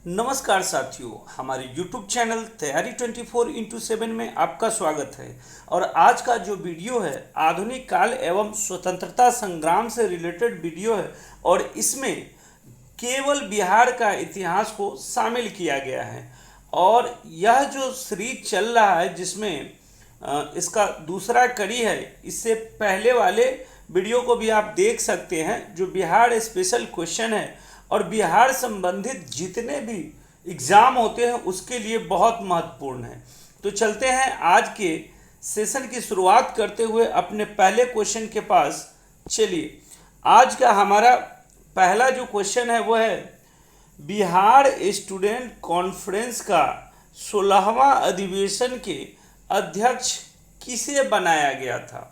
नमस्कार साथियों, हमारे YouTube चैनल तैयारी 24x7 में आपका स्वागत है। और आज का जो वीडियो है आधुनिक काल एवं स्वतंत्रता संग्राम से रिलेटेड वीडियो है और इसमें केवल बिहार का इतिहास को शामिल किया गया है। और यह जो सीरीज चल रहा है जिसमें इसका दूसरा कड़ी है, इससे पहले वाले वीडियो को भी आप देख सकते हैं जो बिहार स्पेशल क्वेश्चन है और बिहार संबंधित जितने भी एग्ज़ाम होते हैं उसके लिए बहुत महत्वपूर्ण है। तो चलते हैं आज के सेशन की शुरुआत करते हुए अपने पहले क्वेश्चन के पास। चलिए, आज का हमारा पहला जो क्वेश्चन है वो है बिहार स्टूडेंट कॉन्फ्रेंस का 16वां अधिवेशन के अध्यक्ष किसे बनाया गया था।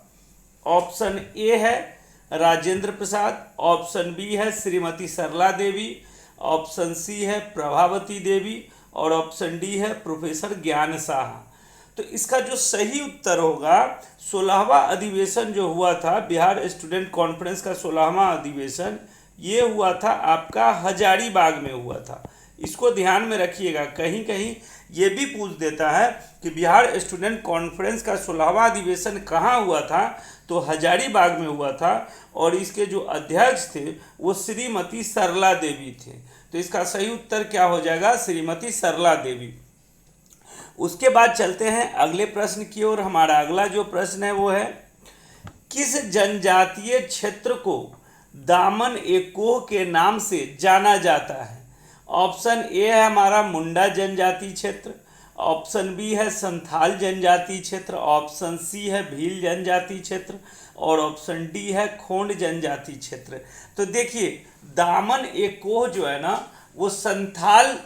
ऑप्शन ए है राजेंद्र प्रसाद, ऑप्शन बी है श्रीमती सरला देवी, ऑप्शन सी है प्रभावती देवी और ऑप्शन डी है प्रोफेसर ज्ञान शाह। तो इसका जो सही उत्तर होगा, 16वां अधिवेशन जो हुआ था बिहार स्टूडेंट कॉन्फ्रेंस का 16वां अधिवेशन, ये हुआ था आपका हजारीबाग में हुआ था। इसको ध्यान में रखिएगा, कहीं कहीं ये भी पूछ देता है कि बिहार स्टूडेंट कॉन्फ्रेंस का 16वां अधिवेशन कहाँ हुआ था, तो हजारीबाग में हुआ था और इसके जो अध्यक्ष थे वो श्रीमती सरला देवी थे। तो इसका सही उत्तर क्या हो जाएगा, श्रीमती सरला देवी। उसके बाद चलते हैं अगले प्रश्न की ओर। हमारा अगला जो प्रश्न है वो है किस जनजातीय क्षेत्र को दामन एकोह के नाम से जाना जाता है। ऑप्शन ए है हमारा मुंडा जनजाति क्षेत्र, ऑप्शन बी है संथाल जनजाति क्षेत्र, ऑप्शन सी है भील जनजाति क्षेत्र और ऑप्शन डी है खोंड जनजाति क्षेत्र। तो देखिए, दामन एकोह जो है ना वो संथाल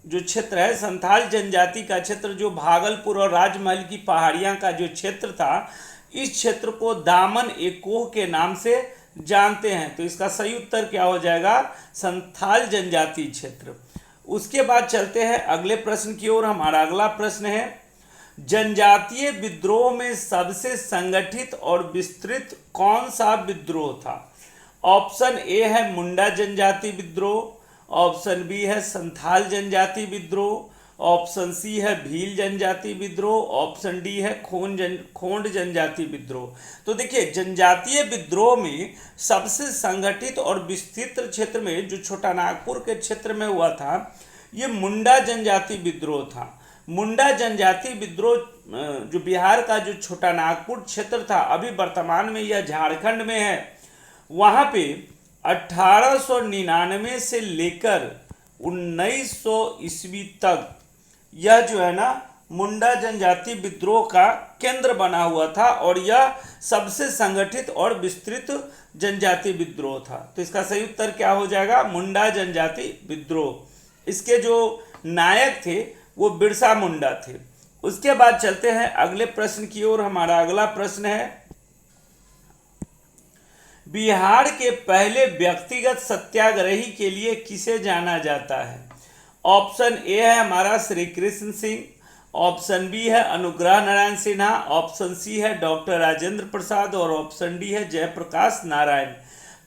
जो क्षेत्र है, संथाल जनजाति का क्षेत्र जो भागलपुर और राजमहल की पहाड़ियाँ का जो क्षेत्र था, इस क्षेत्र को दामन एकोह के नाम से जानते हैं। तो इसका सही उत्तर क्या हो जाएगा, संथाल जनजाति क्षेत्र। उसके बाद चलते हैं अगले प्रश्न की ओर। हमारा अगला प्रश्न है जनजातीय विद्रोह में सबसे संगठित और विस्तृत कौन सा विद्रोह था। ऑप्शन ए है मुंडा जनजाति विद्रोह, ऑप्शन बी है संथाल जनजाति विद्रोह, ऑप्शन सी है भील जनजाति विद्रोह, ऑप्शन डी है खोंड जनजाति विद्रोह। तो देखिए, जनजातीय विद्रोह में सबसे संगठित और विस्तृत क्षेत्र में जो छोटा नागपुर के क्षेत्र में हुआ था, ये मुंडा जनजाति विद्रोह था। मुंडा जनजाति विद्रोह जो बिहार का जो छोटा नागपुर क्षेत्र था, अभी वर्तमान में यह झारखंड में है, वहाँ पे 1899 से लेकर 1900 ईस्वी तक यह जो है ना मुंडा जनजाति विद्रोह का केंद्र बना हुआ था और यह सबसे संगठित और विस्तृत जनजाति विद्रोह था। तो इसका सही उत्तर क्या हो जाएगा, मुंडा जनजाति विद्रोह। इसके जो नायक थे वो बिरसा मुंडा थे। उसके बाद चलते हैं अगले प्रश्न की ओर। हमारा अगला प्रश्न है बिहार के पहले व्यक्तिगत सत्याग्रही के लिए किसे जाना जाता है। ऑप्शन ए है हमारा श्री कृष्ण सिंह, ऑप्शन बी है अनुग्रह नारायण सिन्हा, ऑप्शन सी है डॉक्टर राजेंद्र प्रसाद और ऑप्शन डी है जयप्रकाश नारायण।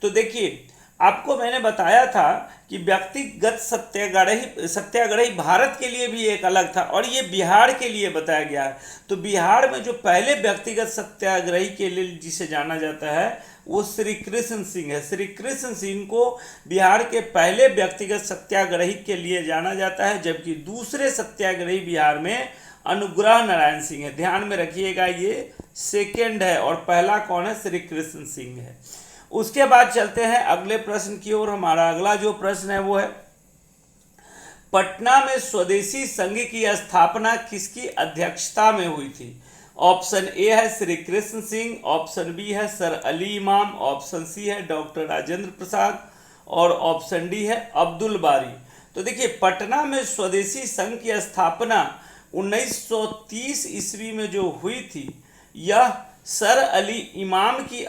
तो देखिए, आपको मैंने बताया था कि व्यक्तिगत सत्याग्रही भारत के लिए भी एक अलग था और ये बिहार के लिए बताया गया है। तो बिहार में जो पहले व्यक्तिगत सत्याग्रही के लिए जिसे जाना जाता है वो श्री कृष्ण सिंह है। श्री कृष्ण सिंह को बिहार के पहले व्यक्तिगत सत्याग्रही के लिए जाना जाता है, जबकि दूसरे सत्याग्रही बिहार में अनुग्रह नारायण सिंह है। ध्यान में रखिएगा, ये सेकेंड है और पहला कौन है, श्री कृष्ण सिंह है। उसके बाद चलते हैं अगले प्रश्न की ओर। हमारा अगला जो प्रश्न है वो है पटना में स्वदेशी संघ की स्थापना किसकी अध्यक्षता में हुई थी। ऑप्शन ए है श्री कृष्ण सिंह, ऑप्शन बी है सर अली इमाम, ऑप्शन सी है डॉक्टर राजेंद्र प्रसाद और ऑप्शन डी है अब्दुल बारी। तो देखिए, पटना में स्वदेशी संघ की स्थापना 1930 ईस्वी में जो हुई थी, यह सर अली इमाम की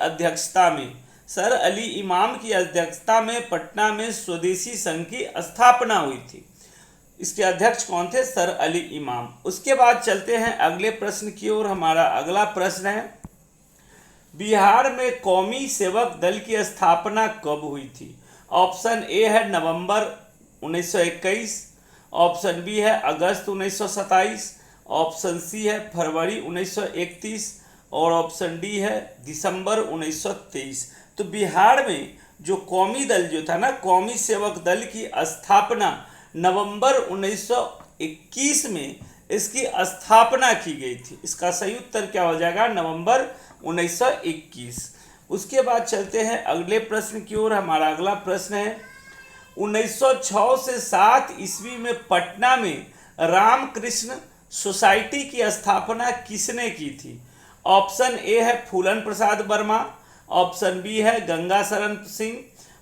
अध्यक्षता में पटना में स्वदेशी संघ की स्थापना हुई थी। इसके अध्यक्ष कौन थे, सर अली इमाम। उसके बाद चलते हैं अगले प्रश्न की ओर। हमारा अगला प्रश्न है बिहार में कौमी सेवक दल की स्थापना कब हुई थी। ऑप्शन ए है नवंबर 1921, ऑप्शन बी है अगस्त 1927, ऑप्शन सी है फरवरी 1931 और ऑप्शन डी है दिसंबर 1923। तो बिहार में जो कौमी दल जो था ना, कौमी सेवक दल की स्थापना नवंबर 1921 में इसकी स्थापना की गई थी। इसका सही उत्तर क्या हो जाएगा? नवंबर 1921। उसके बाद चलते हैं अगले प्रश्न की ओर। हमारा अगला प्रश्न है 1906 से 7 ईस्वी में पटना में रामकृष्ण सोसाइटी की स्थापना किसने की थी? ऑप्शन ए है फूलन प्रसाद वर्मा, ऑप्शन बी है गंगा शरण सिंह,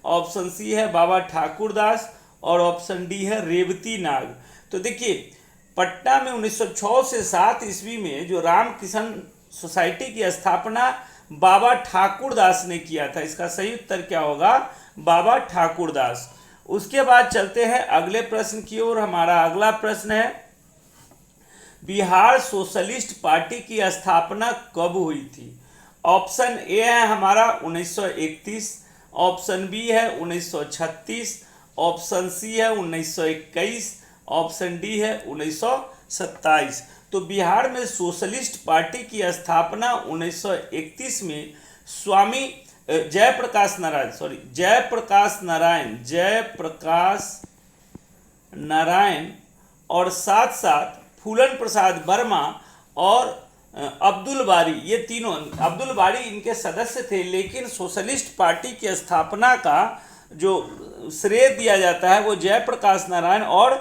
ऑप्शन सी है बाबा ठाकुर दास और ऑप्शन डी है रेवती नाग। तो देखिए, पटना में 1906 से 7 ईस्वी में जो रामकृष्ण सोसाइटी की स्थापना बाबा ठाकुर दास ने किया था। इसका सही उत्तर क्या होगा? बाबा ठाकुर दास। उसके बाद चलते हैं अगले प्रश्न की ओर। हमारा अगला प्रश्न है बिहार सोशलिस्ट पार्टी की स्थापना कब हुई थी? ऑप्शन ए है हमारा 1931, ऑप्शन बी है 1936, ऑप्शन सी है 1921, ऑप्शन डी है 1927। तो बिहार में सोशलिस्ट पार्टी की स्थापना 1931 में स्वामी जयप्रकाश नारायण और साथ साथ फूलन प्रसाद वर्मा और अब्दुल बारी, ये तीनों, अब्दुल बारी इनके सदस्य थे। लेकिन सोशलिस्ट पार्टी की स्थापना का जो श्रेय दिया जाता है वो जयप्रकाश नारायण और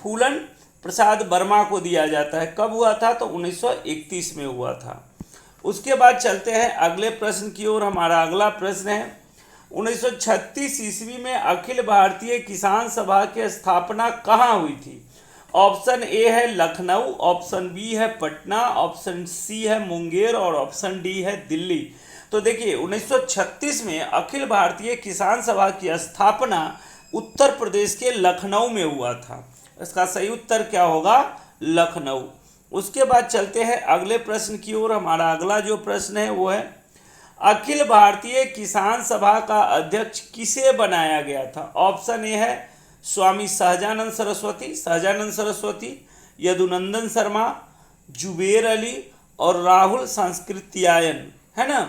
फूलन प्रसाद वर्मा को दिया जाता है। कब हुआ था? तो 1931 में हुआ था। उसके बाद चलते हैं अगले प्रश्न की ओर। हमारा अगला प्रश्न है 1936 ईस्वी में अखिल भारतीय किसान सभा की स्थापना कहाँ हुई थी? ऑप्शन ए है लखनऊ, ऑप्शन बी है पटना, ऑप्शन सी है मुंगेर और ऑप्शन डी है दिल्ली। तो देखिए, 1936 में अखिल भारतीय किसान सभा की स्थापना उत्तर प्रदेश के लखनऊ में हुआ था। इसका सही उत्तर क्या होगा? लखनऊ। उसके बाद चलते हैं अगले प्रश्न की ओर। हमारा अगला जो प्रश्न है वो है अखिल भारतीय किसान सभा का अध्यक्ष किसे बनाया गया था? ऑप्शन ए है स्वामी सहजानंद सरस्वती, यदुनंदन शर्मा, जुबेर अली और राहुल सांकृत्यायन, है ना।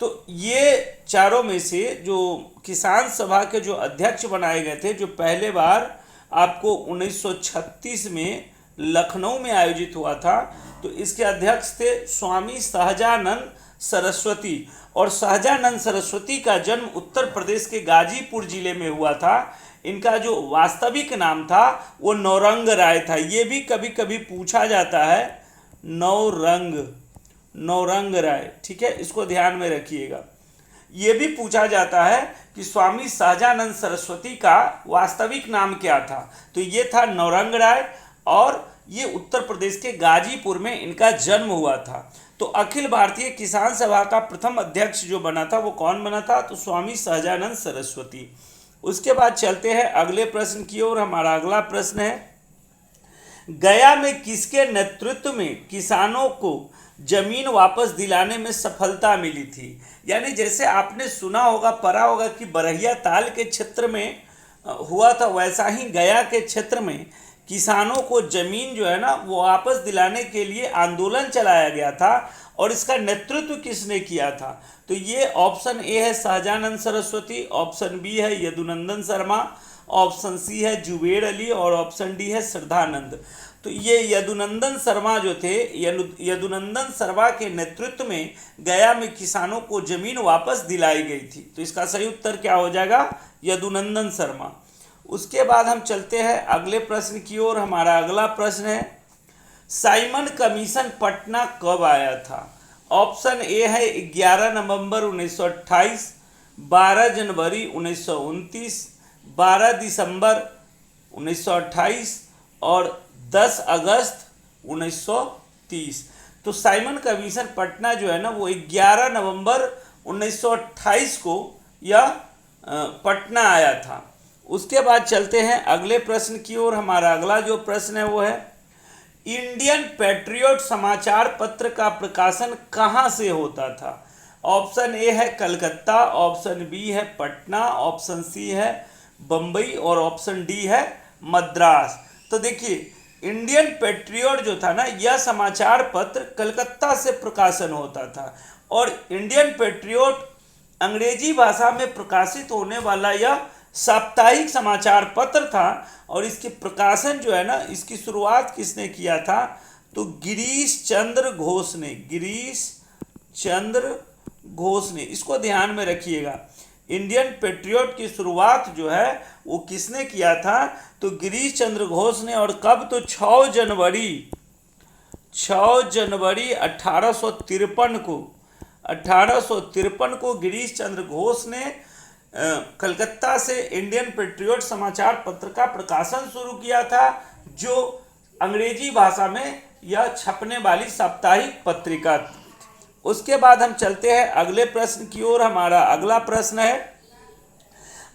तो ये चारों में से जो किसान सभा के जो अध्यक्ष बनाए गए थे, जो पहले बार आपको 1936 में लखनऊ में आयोजित हुआ था, तो इसके अध्यक्ष थे स्वामी सहजानंद सरस्वती। और सहजानंद सरस्वती का जन्म उत्तर प्रदेश के गाजीपुर जिले में हुआ था। इनका जो वास्तविक नाम था वो नौरंग राय था। ये भी कभी कभी पूछा जाता है, नौरंग राय, ठीक है, इसको ध्यान में रखिएगा। ये भी पूछा जाता है कि स्वामी सहजानंद सरस्वती का वास्तविक नाम क्या था? तो ये था नौरंग राय और ये उत्तर प्रदेश के गाजीपुर में इनका जन्म हुआ था। तो अखिल भारतीय किसान सभा का प्रथम अध्यक्ष जो बना था वो कौन बना था? तो स्वामी सहजानंद सरस्वती। उसके बाद चलते हैं अगले प्रश्न की ओर। हमारा अगला प्रश्न है गया में किसके नेतृत्व में किसानों को जमीन वापस दिलाने में सफलता मिली थी? यानी जैसे आपने सुना होगा, पढ़ा होगा कि बरहिया ताल के क्षेत्र में हुआ था, वैसा ही गया के क्षेत्र में किसानों को जमीन जो है ना वो वापस दिलाने के लिए आंदोलन चलाया गया था। और इसका नेतृत्व किसने किया था? तो ये ऑप्शन ए है सहजानंद सरस्वती, ऑप्शन बी है यदुनंदन शर्मा, ऑप्शन सी है जुबेर अली और ऑप्शन डी है श्रद्धानंद। तो ये यदुनंदन शर्मा जो थे, यदुनंदन शर्मा के नेतृत्व में गया में किसानों को जमीन वापस दिलाई गई थी। तो इसका सही उत्तर क्या हो जाएगा? यदुनंदन शर्मा। उसके बाद हम चलते हैं अगले प्रश्न की ओर। हमारा अगला प्रश्न है साइमन कमीशन पटना कब आया था? ऑप्शन ए है 11 नवंबर 1928, 12 जनवरी 1929, 12 दिसंबर 1928 और 10 अगस्त 1930। तो साइमन कमीशन पटना जो है ना वो 11 नवंबर 1928 को यह पटना आया था। उसके बाद चलते हैं अगले प्रश्न की ओर। हमारा अगला जो प्रश्न है वो है इंडियन पैट्रियट समाचार पत्र का प्रकाशन कहाँ से होता था? ऑप्शन ए है कलकत्ता, ऑप्शन बी है पटना, ऑप्शन सी है बम्बई और ऑप्शन डी है मद्रास। तो देखिए, इंडियन पेट्रियोट जो था ना, यह समाचार पत्र कलकत्ता से प्रकाशन होता था और इंडियन पेट्रियोट अंग्रेजी भाषा में प्रकाशित होने वाला यह साप्ताहिक समाचार पत्र था। और इसके प्रकाशन जो है ना, इसकी शुरुआत किसने किया था, तो गिरीश चंद्र घोष ने। गिरीश चंद्र घोष ने, इसको ध्यान में रखिएगा। इंडियन पेट्रियोट की शुरुआत जो है वो किसने किया था, तो गिरीश चंद्र घोष ने। और कब, तो 6 जनवरी 1853 को गिरीश चंद्र घोष ने कलकत्ता से इंडियन पेट्रियोट समाचार पत्र का प्रकाशन शुरू किया था, जो अंग्रेजी भाषा में यह छपने वाली साप्ताहिक पत्रिका थी। उसके बाद हम चलते हैं अगले प्रश्न की ओर। हमारा अगला प्रश्न है,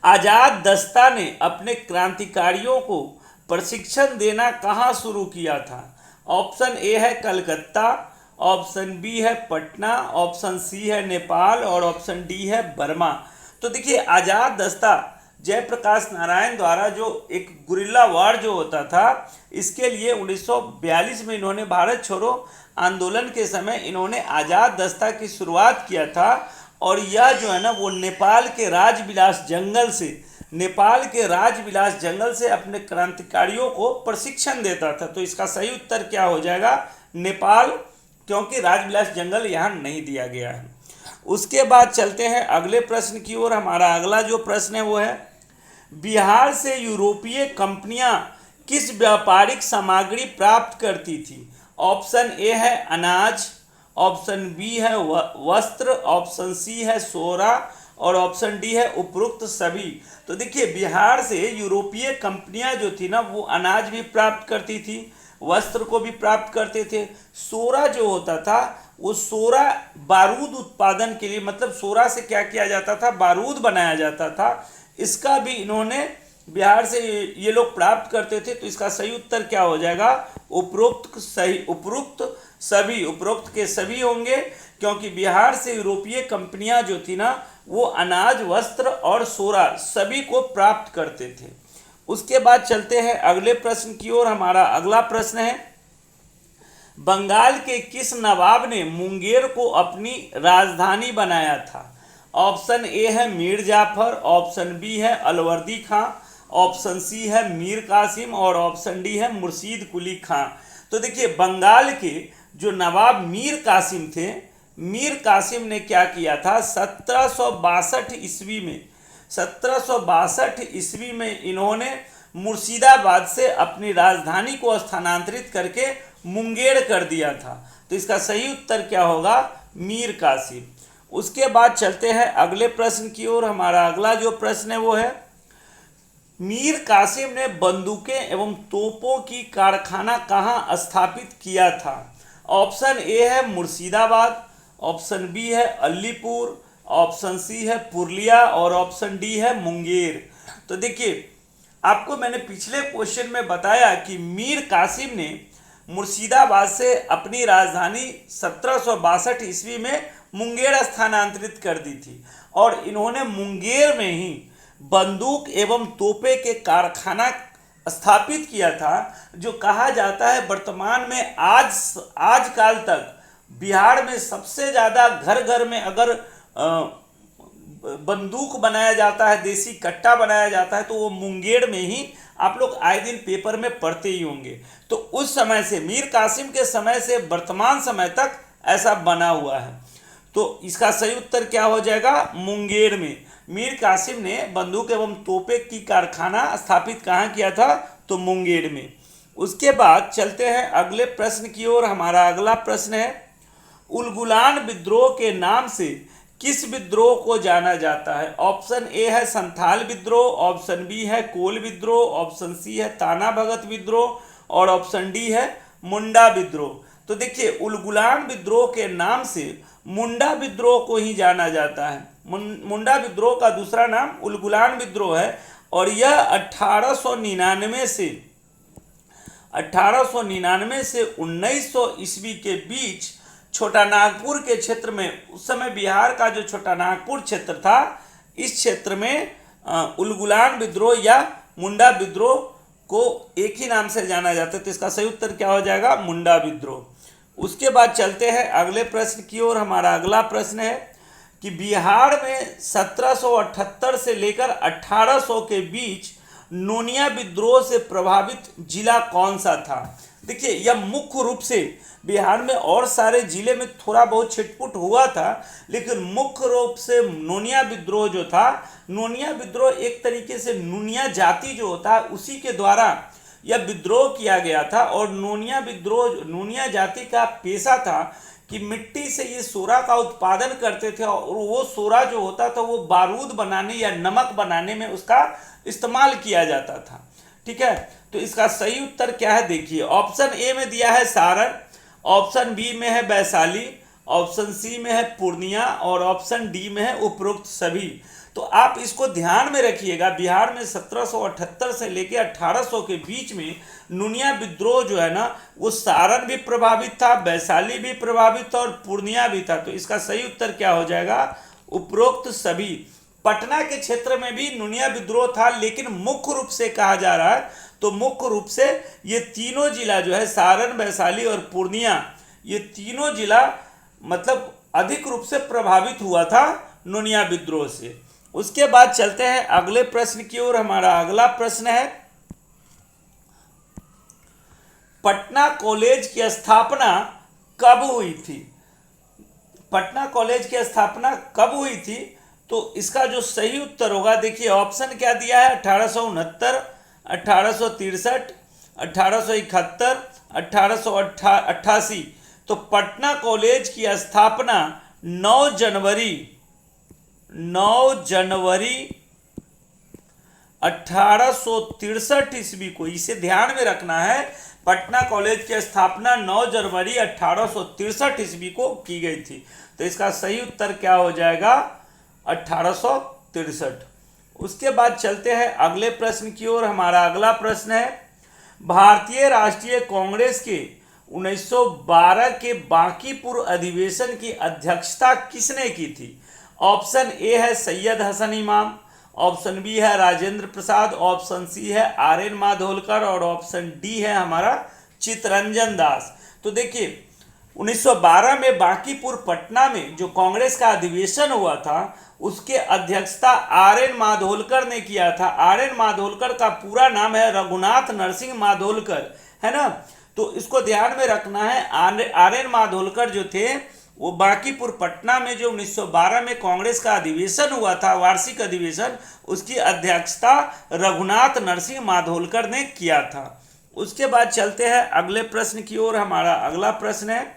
आजाद दस्ता ने अपने क्रांतिकारियों को प्रशिक्षण देना कहाँ शुरू किया था। ऑप्शन ए है कलकत्ता, ऑप्शन बी है पटना, ऑप्शन सी है नेपाल और ऑप्शन डी है बर्मा। तो देखिए, आजाद दस्ता जयप्रकाश नारायण द्वारा जो एक गुरिल्ला वार जो होता था, इसके लिए 1942 में इन्होंने भारत छोड़ो आंदोलन के समय इन्होंने आजाद दस्ता की शुरुआत किया था। और यह जो है ना, वो नेपाल के राजविलास जंगल से अपने क्रांतिकारियों को प्रशिक्षण देता था। तो इसका सही उत्तर क्या हो जाएगा, नेपाल, क्योंकि राजविलास जंगल यहाँ नहीं दिया गया है। उसके बाद चलते हैं अगले प्रश्न की ओर। हमारा अगला जो प्रश्न है वो है, बिहार से यूरोपीय कंपनियां किस व्यापारिक सामग्री प्राप्त करती थी। ऑप्शन ए है अनाज, ऑप्शन बी है वस्त्र, ऑप्शन सी है सोरा और ऑप्शन डी है उपरोक्त सभी। तो देखिए, बिहार से यूरोपीय कंपनियां जो थी ना, वो अनाज भी प्राप्त करती थी, वस्त्र को भी प्राप्त करते थे। सोरा जो होता था, वो सोरा बारूद उत्पादन के लिए, मतलब सोरा से क्या किया जाता था, बारूद बनाया जाता था। इसका भी इन्होंने बिहार से ये लोग प्राप्त करते थे। तो इसका सही उत्तर क्या हो जाएगा, उपरोक्त के सभी होंगे, क्योंकि बिहार से यूरोपीय कंपनियां जो थी ना, वो अनाज, वस्त्र और सोरा सभी को प्राप्त करते थे। उसके बाद चलते हैं अगले प्रश्न की ओर। हमारा अगला प्रश्न है, बंगाल के किस नवाब ने मुंगेर को अपनी राजधानी बनाया था। ऑप्शन ए है मीर जाफर, ऑप्शन बी है अलवर्दी खां, ऑप्शन सी है मीर कासिम और ऑप्शन डी है मुर्शीद कुली खां। तो देखिए, बंगाल के जो नवाब मीर कासिम थे, मीर कासिम ने क्या किया था, 1762 ईस्वी में इन्होंने मुर्शिदाबाद से अपनी राजधानी को स्थानांतरित करके मुंगेर कर दिया था। तो इसका सही उत्तर क्या होगा, मीर कासिम। उसके बाद चलते हैं अगले प्रश्न की ओर। हमारा अगला जो प्रश्न है वो है, मीर कासिम ने बंदूकें एवं तोपों की कारखाना कहाँ स्थापित किया था। ऑप्शन ए है मुर्शिदाबाद, ऑप्शन बी है अलीपुर, ऑप्शन सी है पुरलिया और ऑप्शन डी है मुंगेर। तो देखिए, आपको मैंने पिछले क्वेश्चन में बताया कि मीर कासिम ने मुर्शिदाबाद से अपनी राजधानी 1762 ईस्वी में मुंगेर स्थानांतरित कर दी थी और इन्होंने मुंगेर में ही बंदूक एवं तोपे के कारखाना स्थापित किया था, जो कहा जाता है वर्तमान में आज काल तक बिहार में सबसे ज़्यादा घर घर में अगर बंदूक बनाया जाता है, देसी कट्टा बनाया जाता है, तो वो मुंगेर में ही आप लोग आए दिन पेपर में पढ़ते ही होंगे। तो उस समय से, मीर कासिम के समय से वर्तमान समय तक ऐसा बना हुआ है। तो इसका सही उत्तर क्या हो जाएगा, मुंगेर में मीर कासिम ने बंदूक एवं तोपे की कारखाना स्थापित कहाँ किया था, तो मुंगेर में। उसके बाद चलते हैं अगले प्रश्न की ओर। हमारा अगला प्रश्न है, उलगुलान विद्रोह के नाम से किस विद्रोह को जाना जाता है। ऑप्शन ए है संथाल विद्रोह, ऑप्शन बी है कोल विद्रोह, ऑप्शन सी है ताना भगत विद्रोह और ऑप्शन डी है मुंडा विद्रोह। तो देखिए, उलगुलान विद्रोह के नाम से मुंडा विद्रोह को ही जाना जाता है। मुंडा विद्रोह का दूसरा नाम उलगुलान विद्रोह है और यह 1899 से 1900 ईस्वी के बीच छोटा नागपुर के क्षेत्र में, उस समय बिहार का जो छोटा नागपुर क्षेत्र था, इस क्षेत्र में उलगुलान विद्रोह या मुंडा विद्रोह को एक ही नाम से जाना जाता है, तो इसका सही उत्तर क्या हो जाएगा, मुंडा विद्रोह। उसके बाद चलते हैं अगले प्रश्न की ओर। हमारा अगला प्रश्न है कि बिहार में 1778 से लेकर 1800 के बीच नोनिया विद्रोह से प्रभावित जिला कौन सा था। देखिए, यह मुख्य रूप से बिहार में और सारे जिले में थोड़ा बहुत छिटपुट हुआ था, लेकिन मुख्य रूप से नोनिया विद्रोह जो था, नोनिया विद्रोह एक तरीके से नूनिया जाति जो होता है उसी के द्वारा यह विद्रोह किया गया था। और नोनिया विद्रोह, नूनिया जाति का पेशा था कि मिट्टी से ये सोरा का उत्पादन करते थे, और वो सोरा जो होता था वो बारूद बनाने या नमक बनाने में उसका इस्तेमाल किया जाता था। ठीक है, तो इसका सही उत्तर क्या है, देखिए ऑप्शन ए में दिया है सारण, ऑप्शन बी में है वैशाली, ऑप्शन सी में है पूर्णिया और ऑप्शन डी में है उपरोक्त सभी। तो आप इसको ध्यान में रखिएगा, बिहार में 1778 से लेकर 1800 के बीच में नूनिया विद्रोह जो है ना, वो सारण भी प्रभावित था, वैशाली भी प्रभावित था और पूर्णिया भी था। तो इसका सही उत्तर क्या हो जाएगा, उपरोक्त सभी। पटना के क्षेत्र में भी नूनिया विद्रोह था, लेकिन मुख्य रूप से कहा जा रहा है तो मुख्य रूप से ये तीनों जिला जो है, सारण, वैशाली और पूर्णिया, ये तीनों जिला मतलब अधिक रूप से प्रभावित हुआ था नूनिया विद्रोह से। उसके बाद चलते हैं अगले प्रश्न की ओर। हमारा अगला प्रश्न है, पटना कॉलेज की स्थापना कब हुई थी। पटना कॉलेज की स्थापना कब हुई थी, तो इसका जो सही उत्तर होगा, देखिए ऑप्शन क्या दिया है, 1869, 1863, 1871, 1888। तो पटना कॉलेज की स्थापना 9 जनवरी 1863 ईस्वी को, इसे ध्यान में रखना है, पटना कॉलेज की स्थापना 9 जनवरी 1863 ईस्वी को की गई थी। तो इसका सही उत्तर क्या हो जाएगा, 1863। उसके बाद चलते हैं अगले प्रश्न की ओर। हमारा अगला प्रश्न है, भारतीय राष्ट्रीय कांग्रेस के 1912 के बांकीपुर अधिवेशन की अध्यक्षता किसने की थी। ऑप्शन ए है सैयद हसन इमाम, ऑप्शन बी है राजेंद्र प्रसाद, ऑप्शन सी है आर.एन. माधोलकर और ऑप्शन डी है हमारा चित्तरंजन दास। तो देखिए 1912 में बांकीपुर पटना में जो कांग्रेस का अधिवेशन हुआ था, उसके अध्यक्षता आर.एन. माधोलकर ने किया था। आर.एन. माधोलकर का पूरा नाम है रघुनाथ नरसिंह माधोलकर, है ना। तो इसको ध्यान में रखना है, आर.एन. माधोलकर जो थे वो बांकीपुर पटना में जो 1912 में कांग्रेस का अधिवेशन हुआ था, वार्षिक अधिवेशन, उसकी अध्यक्षता रघुनाथ नरसिंह माधोलकर ने किया था। उसके बाद चलते हैं अगले प्रश्न की ओर। हमारा अगला प्रश्न है,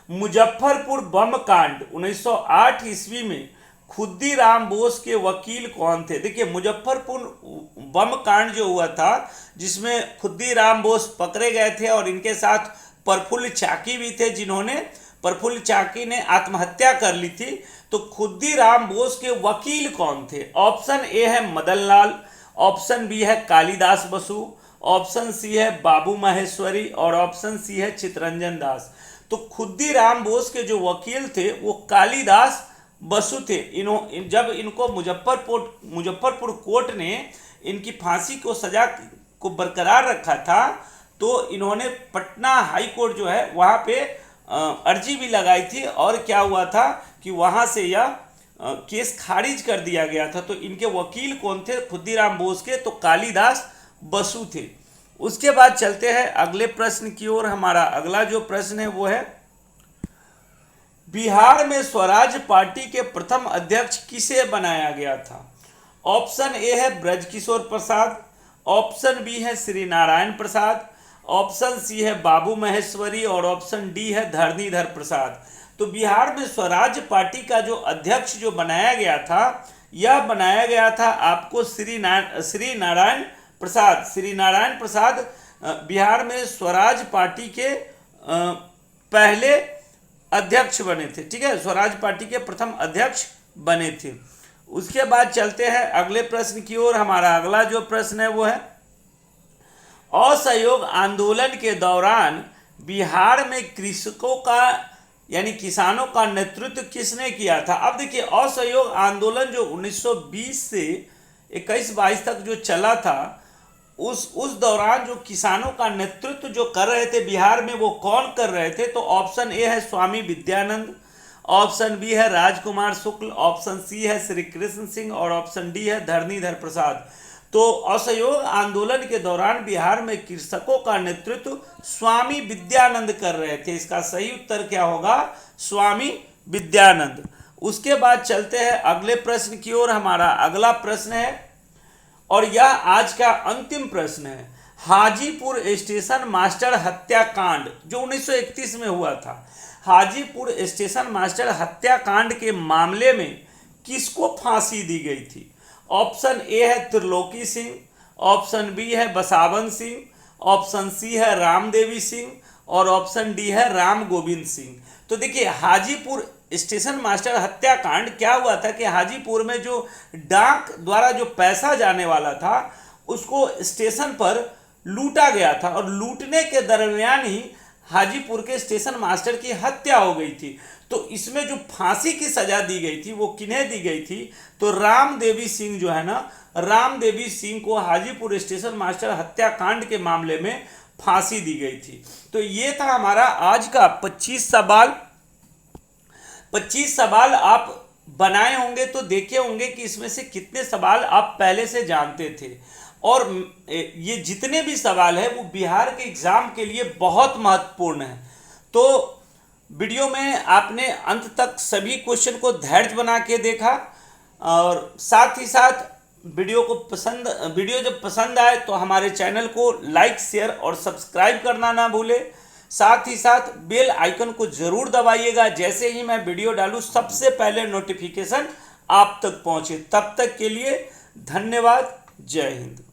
मुजफ्फरपुर बम कांड 1908 ईस्वी में खुद्दीराम बोस के वकील कौन थे। देखिए मुजफ्फरपुर बम कांड जो हुआ था, जिसमें खुद्दीराम बोस पकड़े गए थे और इनके साथ प्रफुल्ल चाकी भी थे, जिन्होंने, प्रफुल्ल चाकी ने आत्महत्या कर ली थी। तो खुद्दीराम बोस के वकील कौन थे। ऑप्शन ए है मदन लाल, ऑप्शन बी है कालिदास बसु, ऑप्शन सी है बाबू माहेश्वरी और ऑप्शन सी है चित्तरंजन दास। तो खुद्दीराम बोस के जो वकील थे वो कालिदास बसु थे। जब इनको मुजफ्फरपुर कोर्ट ने इनकी फांसी को सजा को बरकरार रखा था, तो इन्होंने पटना हाई कोर्ट जो है वहाँ पे अर्जी भी लगाई थी, और क्या हुआ था कि वहाँ से यह केस खारिज कर दिया गया था। तो इनके वकील कौन थे खुद्दीराम बोस के, तो कालिदास बसु थे। उसके बाद चलते हैं अगले प्रश्न की ओर। हमारा अगला जो प्रश्न है वो है, बिहार में स्वराज पार्टी के प्रथम अध्यक्ष किसे बनाया गया था। ऑप्शन ए है ब्रजकिशोर प्रसाद, ऑप्शन बी है श्री नारायण प्रसाद, ऑप्शन सी है बाबू महेश्वरी और ऑप्शन डी है धरणीधर प्रसाद। तो बिहार में स्वराज पार्टी का जो अध्यक्ष जो बनाया गया था, यह बनाया गया था आपको श्री नारायण प्रसाद। श्री नारायण प्रसाद बिहार में स्वराज पार्टी के पहले अध्यक्ष बने थे। ठीक है, स्वराज पार्टी के प्रथम अध्यक्ष बने थे। उसके बाद चलते हैं अगले प्रश्न की ओर। हमारा अगला जो प्रश्न है वो है, असहयोग आंदोलन के दौरान बिहार में कृषकों का यानी किसानों का नेतृत्व किसने किया था। अब देखिए असहयोग आंदोलन जो 1920 से 21-22 तक जो चला था, उस दौरान जो किसानों का नेतृत्व जो कर रहे थे बिहार में, वो कौन कर रहे थे? तो ऑप्शन ए है स्वामी विद्यानंद, ऑप्शन बी है राजकुमार शुक्ल, ऑप्शन सी है श्री कृष्ण सिंह और ऑप्शन डी है धरणीधर प्रसाद। तो असहयोग आंदोलन के दौरान बिहार में कृषकों का नेतृत्व स्वामी विद्यानंद कर रहे थे। इसका सही उत्तर क्या होगा? स्वामी विद्यानंद। उसके बाद चलते हैं अगले प्रश्न की ओर। हमारा अगला प्रश्न है और यह आज का अंतिम प्रश्न है। हाजीपुर स्टेशन मास्टर हत्याकांड जो 1931 में हुआ था, हाजीपुर स्टेशन मास्टर हत्याकांड के मामले में किसको फांसी दी गई थी? ऑप्शन ए है त्रिलोकी सिंह, ऑप्शन बी है बसावन सिंह, ऑप्शन सी है रामदेवी सिंह और ऑप्शन डी है राम गोविंद सिंह। तो देखिए, हाजीपुर स्टेशन मास्टर हत्याकांड क्या हुआ था कि हाजीपुर में जो डाक द्वारा जो पैसा जाने वाला था उसको स्टेशन पर लूटा गया था और लूटने के दरमियान ही हाजीपुर के स्टेशन मास्टर की हत्या हो गई थी। तो इसमें जो फांसी की सजा दी गई थी वो किन्हें दी गई थी? तो रामदेवी सिंह जो है ना, रामदेवी सिंह को हाजीपुर स्टेशन मास्टर हत्याकांड के मामले में फांसी दी गई थी। तो ये था हमारा आज का 25 सवाल। 25 सवाल आप बनाए होंगे तो देखे होंगे कि इसमें से कितने सवाल आप पहले से जानते थे, और ये जितने भी सवाल है वो बिहार के एग्जाम के लिए बहुत महत्वपूर्ण है। तो वीडियो में आपने अंत तक सभी क्वेश्चन को धैर्य बना के देखा, और साथ ही साथ वीडियो जब पसंद आए तो हमारे चैनल को लाइक, शेयर और सब्सक्राइब करना ना भूले। साथ ही साथ बेल आइकन को जरूर दबाइएगा, जैसे ही मैं वीडियो डालूं सबसे पहले नोटिफिकेशन आप तक पहुंचे। तब तक के लिए धन्यवाद। जय हिंद।